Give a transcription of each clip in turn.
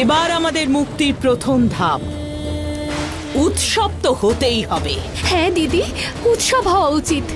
এবার আমাদের মুক্তির প্রথম ধাপ। উৎসব তো হতেই হবে। হ্যাঁ দিদি, উৎসব হওয়া উচিত।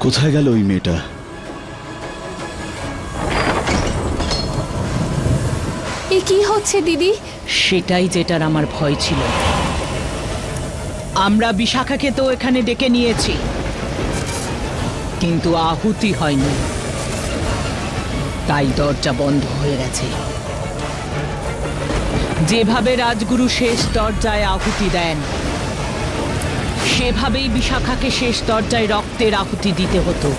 কোথায় গেল ওই মেয়েটা? এ কি হচ্ছে দিদি? সেটাই যেটার আমার ভয় ছিল। আমরা বিশাখাকে তো এখানে ডেকে নিয়েছি, কিন্তু আহুতি হয়নি, তাই দরজা বন্ধ হয়ে গেছে। যেভাবে রাজগুরু শেষ দরজায় আহুতি দেন, সেভাবেই বিশাখাকে শেষ দরজায় রক্তের আহুতি দিতে হতো।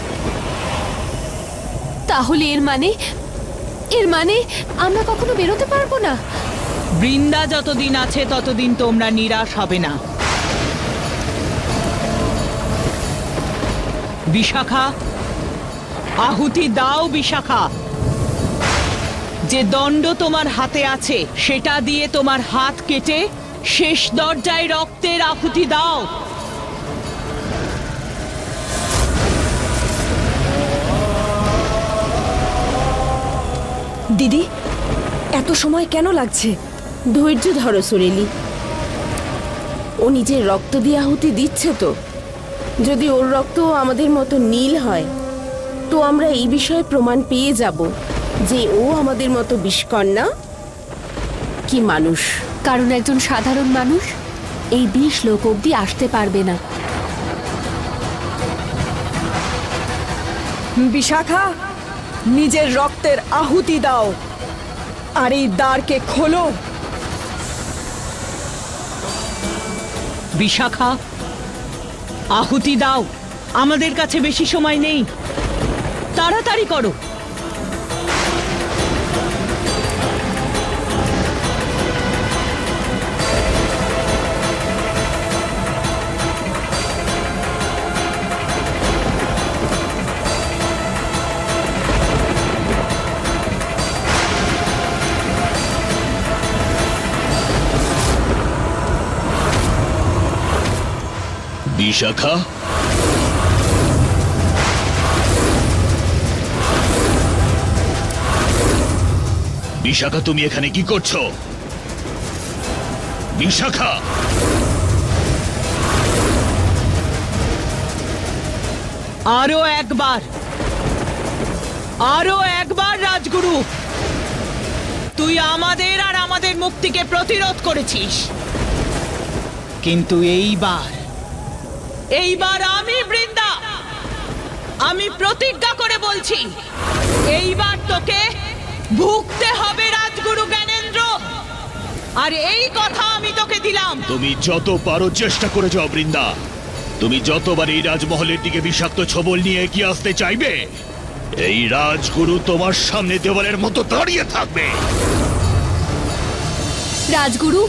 তাহলে এর মানে আমরা কখনো বেরোতে পারবো না? বৃন্দা যতদিন আছে ততদিন তোমরা নিরাশ হবে না। বিশাখা, আহুতি দাও বিশাখা। যে দণ্ড তোমার হাতে আছে সেটা দিয়ে তোমার হাত কেটে শেষ দরজায় রক্তের আহুতি দাও। দিদি, এত সময় কেন লাগছে? ধৈর্য ধরো সুরেলি। ও নিজের রক্ত দিয়ে আহুতি দিচ্ছে তো। যদি ওর রক্ত আমাদের মতো নীল হয়, তো আমরা এই বিষয়ে প্রমাণ পেয়ে যাব যে ও আমাদের মতো বিষকন্যা কি মানুষ। কারণ একজন সাধারণ মানুষ এই 20 লোক অবধি আসতে পারবে না। বিশাখা, নিজের রক্তের আহুতি দাও আর এই দ্বারকে খোলো। বিশাখা, আহুতি দাও। আমাদের কাছে বেশি সময় নেই, তাড়াতাড়ি করো। বিশাখা, বিশাখা তুমি এখানে কি করছো? বিশাখা, আরো একবার, আরো একবার রাজগুরু, তুই আমাদের আর আমাদের মুক্তিকে প্রতিরোধ করেছিস, কিন্তু এইবার আমি বৃন্দা, আমি প্রতিজ্ঞা করে বলছি, এইবার তোকে ভুগতে আর এই কথা আমি তোকে দিলাম। তুমি যত পারো চেষ্টা করে যাও বৃন্দা। তুমি যতবার এই রাজমহলের দিকে বিষাক্ত ছবল নিয়ে এগিয়ে আসতে চাইবে, এই রাজগুরু তোমার সামনে দেওয়ালের মতো দাঁড়িয়ে থাকবে। রাজগুরু,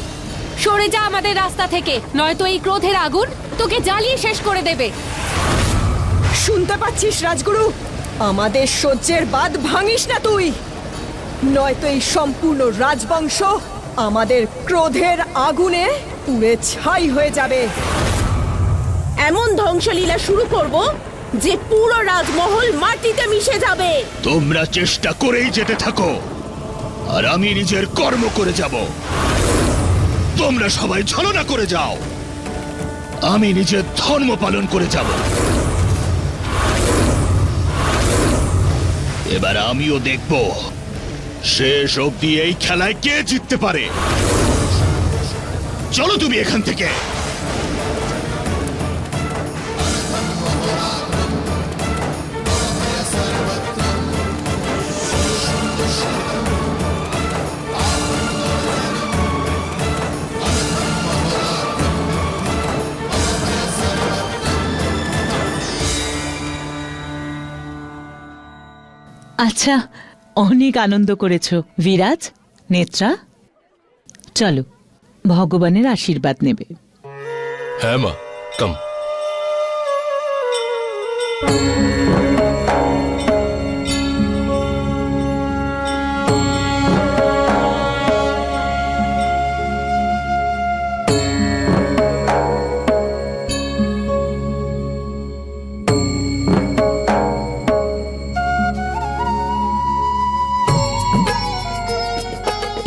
সরে যা আমাদের রাস্তা থেকে, নয়তো এই ক্রোধের আগুন তোকে জ্বালিয়ে শেষ করে দেবে। শুনতে পাচ্ছিস রাজগুরু? আমাদের সহ্যের বাঁধ ভাঙিস না তুই, নয়তো এই সম্পূর্ণ রাজবংশ আমাদের ক্রোধের আগুনে পুড়ে ছাই হয়ে যাবে। এমন ধ্বংসলীলা শুরু করব যে পুরো রাজমহল মাটিতে মিশে যাবে। তোমরা চেষ্টা করেই যেতে থাকো, আর আমি নিজের কর্ম করে যাব। তোমরা সবাই ছলনা করে যাও, আমি নিজের ধর্ম পালন করে যাব। এবার আমিও দেখব শেষ অবধি এই খেলায় কে জিততে পারে। চলো তুমি এখান থেকে। আচ্ছা, অনেক আনন্দ করেছো বিরাজ, নেত্রা। চলো, ভগবানের আশীর্বাদ নেবে। হ্যাঁ মা, কাম।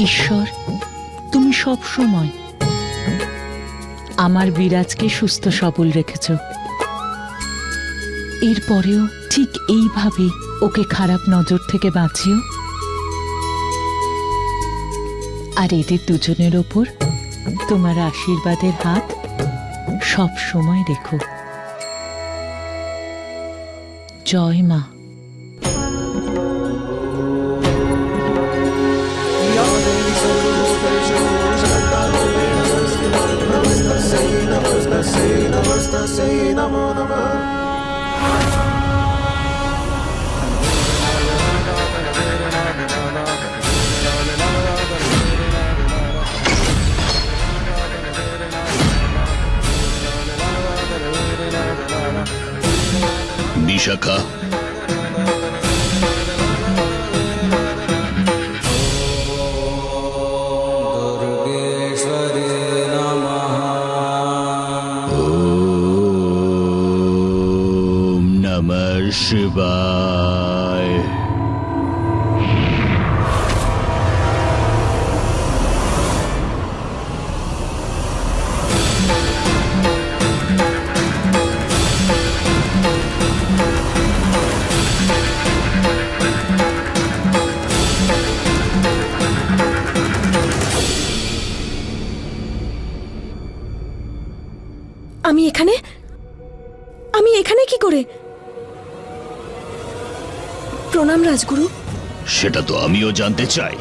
ঈশ্বর, তুমি সব সময় আমার বিরাজকে সুস্থ সবল রেখেছ। এরপরেও ঠিক এইভাবে ওকে খারাপ নজর থেকে বাঁচিও, আর এদের দুজনের ওপর তোমার আশীর্বাদের হাত সব সময় রেখো। জয় মা। বিশাখা, ওম নমঃ শিবায়। আমি এখানে কি করে? প্রণাম রাজগুরু। সেটা তো আমিও জানতে চাই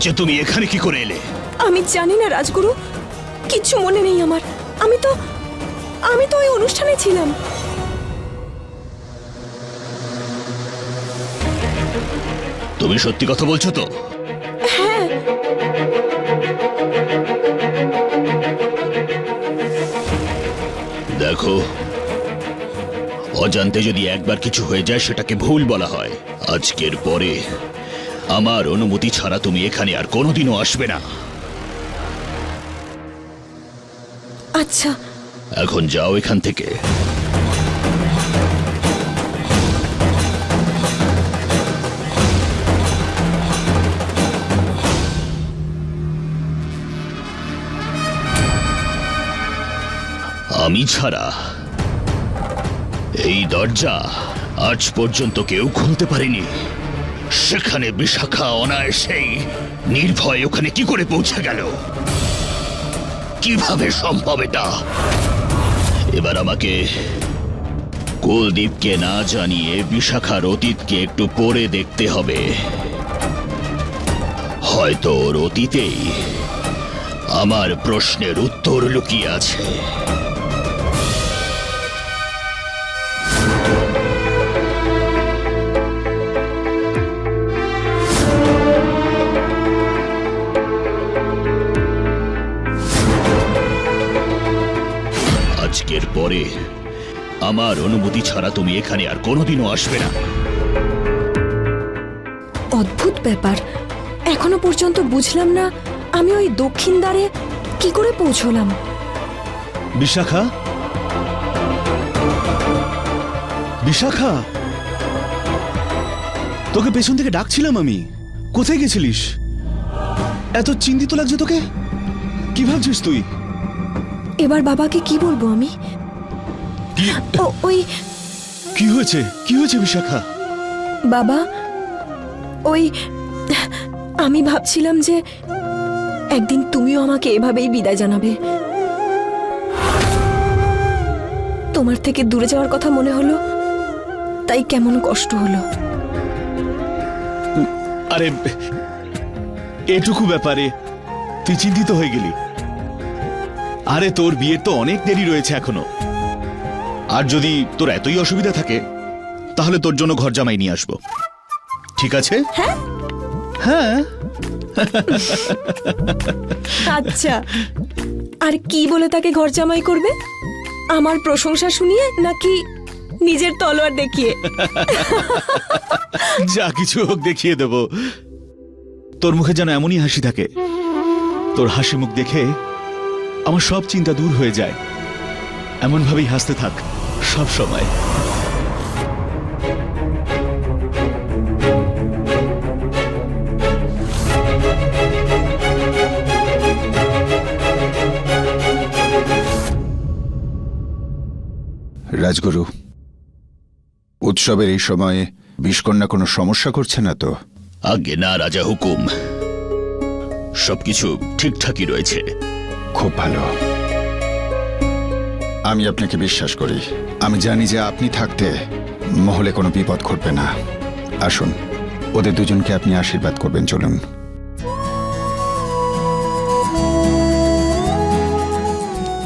যে তুমি এখানে কি করে এলে। আমি জানি না রাজগুরু, কিচ্ছু মনে নেই আমার। আমি তো ওই অনুষ্ঠানে ছিলাম। তুমি সত্যি কথা বলছো তো? হ্যাঁ। দেখো, অজান্তে যদি একবার কিছু হয়ে যায় সেটাকে ভুল বলা হয়। আজকের পরে আমার অনুমতি ছাড়া তুমি এখানে আর কোনোদিনও আসবে না। আচ্ছা, এখন যাও এখান থেকে। আমি ছাড়া এই দরজা আজ পর্যন্ত কেউ খুলতে পারেনি। সেখানে বিশাখা অনায়াসেই নির্ভয় ওখানে কি করে পৌঁছে গেল? কিভাবে সম্ভব এটা? এবার আমাকে কুলদীপকে না জানিয়ে বিশাখার অতীতকে একটু পড়ে দেখতে হবে। হয়তো ওর অতীতেই আমার প্রশ্নের উত্তর লুকিয়ে আছে। আজকের পরে আমার অনুমতি ছাড়া তুমি এখানে আর কোনোদিনও আসবে না। অদ্ভুত ব্যাপার, এখনো পর্যন্ত বুঝলাম না আমি ওই দক্ষিণ দ্বারে কি করে পৌঁছলাম। বিশাখা, বিশাখা, তোকে পেছন থেকে ডাকছিলাম আমি। কোথায় গেছিলিস? এত চিন্তিত লাগছে তোকে। কি ভাবছিস তুই? এবার বাবাকে কি বলবো আমি? ওই কি হয়েছে? কি হয়েছে বিশাখা? বাবা, ওই আমি ভাবছিলাম যে একদিন তুমিও আমাকে এভাবেই বিদায় জানাবে। তোমার থেকে দূরে যাওয়ার কথা মনে হলো, তাই কেমন কষ্ট হলো। আরে এটুকু ব্যাপারে তুই চিন্তিত হয়ে গেলি? আরে তোর বিয়ের তো অনেক দেরি রয়েছে এখনো। আর যদি তোর এতই অসুবিধা থাকে তাহলে তোর জন্য ঘর জামাই নিয়ে আসবো, ঠিক আছে? হ্যাঁ হ্যাঁ। আচ্ছা, আর কি বলে তাকে ঘর জামাই করবে? আমার প্রশংসা শুনিয়ে নাকি নিজের তলোয়ার দেখিয়ে? যা কিছু হোক দেখিয়ে দেব। তোর মুখে যেন এমনই হাসি থাকে। তোর হাসি মুখ দেখে আমার সব চিন্তা দূর হয়ে যায়। এমন ভাবেই হাসতে থাক সব সময়। রাজগুরু, উৎসবের এই সময়ে বিষকন্যা কোনো সমস্যা করছে না তো? আজ্ঞে না রাজা হুকুম, সবকিছু ঠিকঠাকই রয়েছে। খুব ভালো, আমি আপনাকে বিশ্বাস করি। আমি জানি যে আপনি থাকতে মহলে কোনো বিপদ ঘটবে না। আসুন, ওদের দুজনকে আপনি আশীর্বাদ করবেন। চলুন।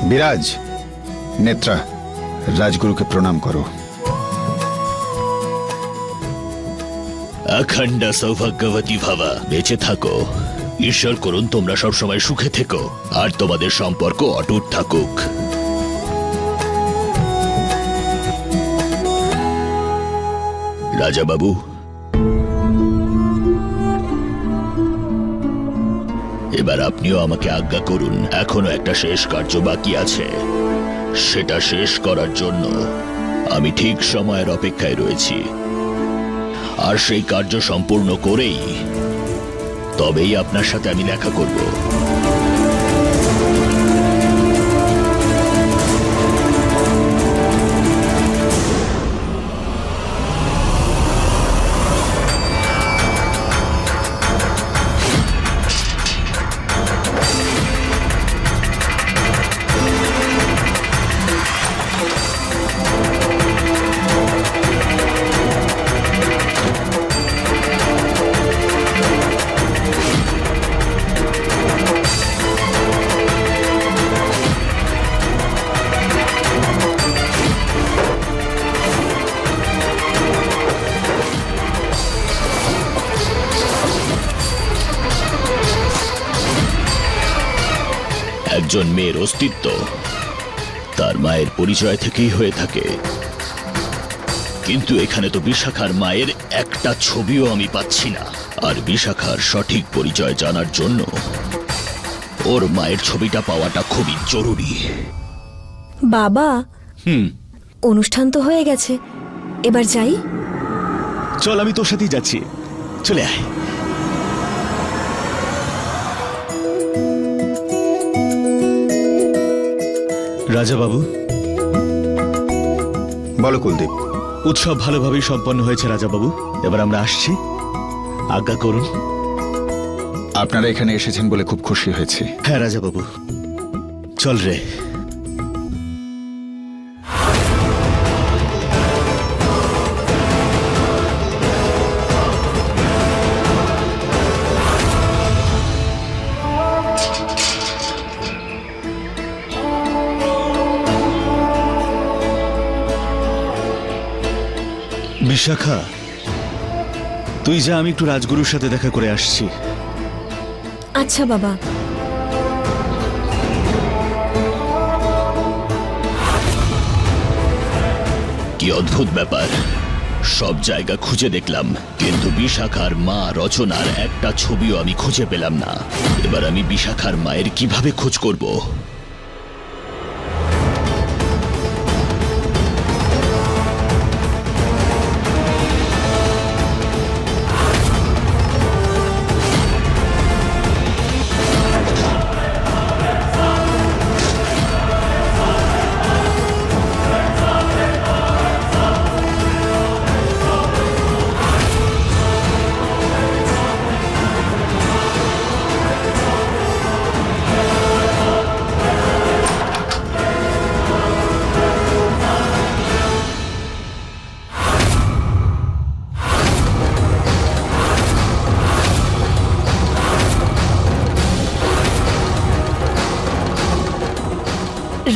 বিরাজ, নেত্রা, রাজগুরুকে প্রণাম করো। অখণ্ড সৌভাগ্যবতী ভাবা, বেঁচে থাকো। ঈশ্বর করুন তোমরা সবসময় সুখে থেকো আর তোমাদের সম্পর্ক অটুট থাকুক। রাজা বাবু, এবার আপনিও আমাকে আজ্ঞা করুন। এখনো একটা শেষ কার্য বাকি আছে, সেটা শেষ করার জন্য আমি ঠিক সময়ের অপেক্ষায় রয়েছি। আর সেই কার্য সম্পূর্ণ করেই তবেই আপনার সাথে আমি দেখা করব। একজন মেয়ের অস্তিত্ব তার মায়ের পরিচয় থেকেই হয়ে থাকে, কিন্তু এখানে তো বিশাখার মায়ের একটা ছবিও আমি পাচ্ছি না। আর বিশাখার সঠিক পরিচয় জানার জন্য ওর মায়ের ছবিটা পাওয়াটা খুবই জরুরি। বাবা, অনুষ্ঠান তো হয়ে গেছে, এবার যাই। চল, আমি তোর সাথেই যাচ্ছি। চলে আয়। রাজা বাবু, বলো কুলদীপ। উৎসব ভালোভাবেই সম্পন্ন হয়েছে রাজা বাবু। এবার আমরা আসছি, আজ্ঞা করুন। আপনারা এখানে এসেছেন বলে খুব খুশি হয়েছি। হ্যাঁ রাজা বাবু, চল রে। বিশাখা, তুই যা, আমি একটু রাজগুরুর সাথে দেখা করে আসছি। আচ্ছা বাবা। কি অদ্ভুত ব্যাপার, সব জায়গা খুঁজে দেখলাম, কিন্তু বিশাখার মা রচনার একটা ছবিও আমি খুঁজে পেলাম না। এবার আমি বিশাখার মায়ের কিভাবে খোঁজ করব?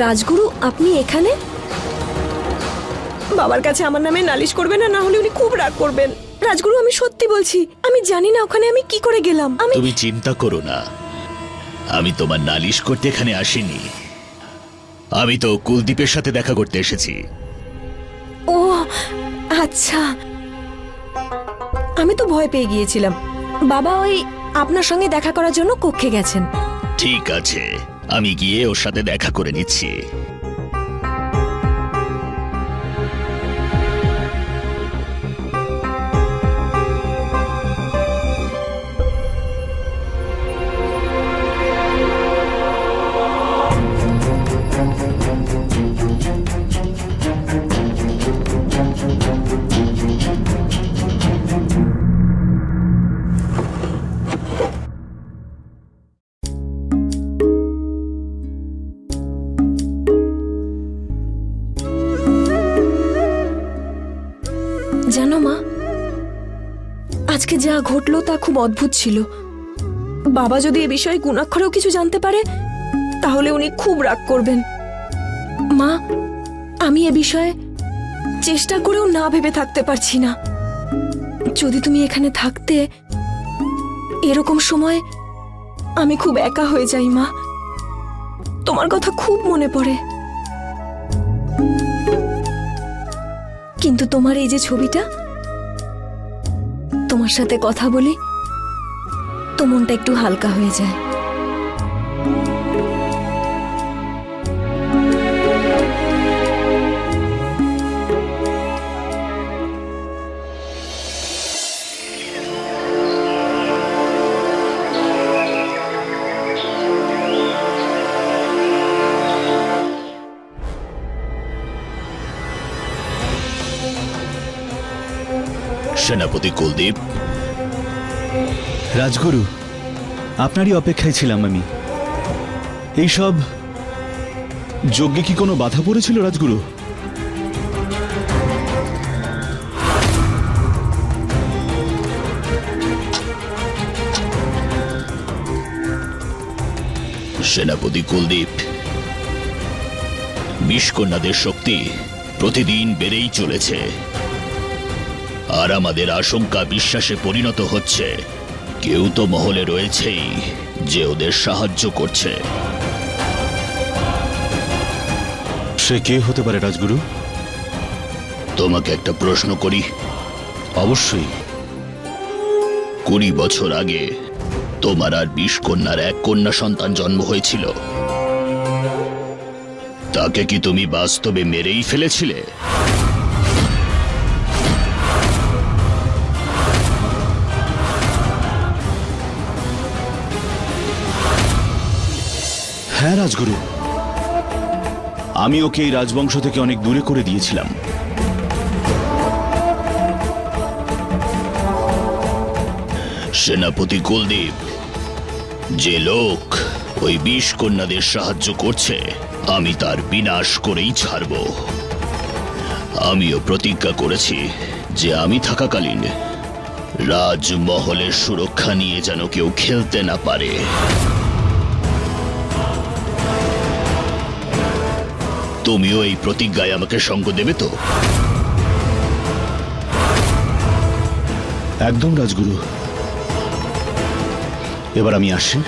রাজগুরু, আপনি এখানে? বাবার কাছে আমার নামে নালিশ করবেন, না হলে উনি খুব রাগ করবেন। রাজগুরু, আমি সত্যি বলছি, আমি জানি না ওখানে আমি কি করে গেলাম। তুমি চিন্তা করো না, আমি তোমার নালিশ করতে এখানে আসিনি। আমি তো কুলদীপের সাথে দেখা করতে এসেছি। ও আচ্ছা, আমি তো ভয় পেয়ে গিয়েছিলাম। বাবা ওই আপনার সঙ্গে দেখা করার জন্য কক্ষে গেছেন। ঠিক আছে, আমি গিয়ে ওর সাথে দেখা করে নিচ্ছি। জানো মা, আজকে যা ঘটলো তা খুব অদ্ভুত ছিল। বাবা যদি এ বিষয়ে গুণাক্ষরেও কিছু জানতে পারে তাহলে উনি খুব রাগ করবেন। মা, আমি এ বিষয়ে চেষ্টা করেও না ভেবে থাকতে পারছি না। যদি তুমি এখানে থাকতে, এরকম সময় আমি খুব একা হয়ে যাই মা। তোমার কথা খুব মনে পড়ে। কিন্তু তোমার এই যে ছবিটা, তোমার সাথে কথা বলি তো মনটা একটু হালকা হয়ে যায়। সেনাপতি কুলদীপ। রাজগুরু, আপনারই অপেক্ষায় ছিলাম আমি। এইসব যজ্ঞে কি কোনো বাধা পড়েছিল রাজগুরু? সেনাপতি কুলদীপ, বিষকন্যাদের শক্তি প্রতিদিন বেড়েই চলেছে, আর আমাদের আশঙ্কা বিশ্বাসে পরিণত হচ্ছে। কেউ তো মহলে রয়েছেই যে ওদের সাহায্য করছে। সে কে হতে পারে রাজগুরু? তোমাকে একটা প্রশ্ন করি। অবশ্যই। 20 বছর আগে তোমার আর বিষকন্যার এক কন্যা সন্তান জন্ম হয়েছিল। তাকে কি তুমি বাস্তবে মেরেই ফেলেছিলে? হ্যাঁ রাজগুরু, আমি ওকে এই রাজবংশ থেকে অনেক দূরে করে দিয়েছিলাম। সেনাপতি কুলদীপ, যে লোক ওই বিষকন্যাদের সাহায্য করছে, আমি তার বিনাশ করেই ছাড়ব। আমিও প্রতিজ্ঞা করেছি যে আমি থাকাকালীন রাজমহলের সুরক্ষা নিয়ে যেন কেউ খেলতে না পারে। তুমিও এই প্রতিজ্ঞায় আমাকে সঙ্গ দেবে তো? একদম রাজগুরু। এবার আমি আসি।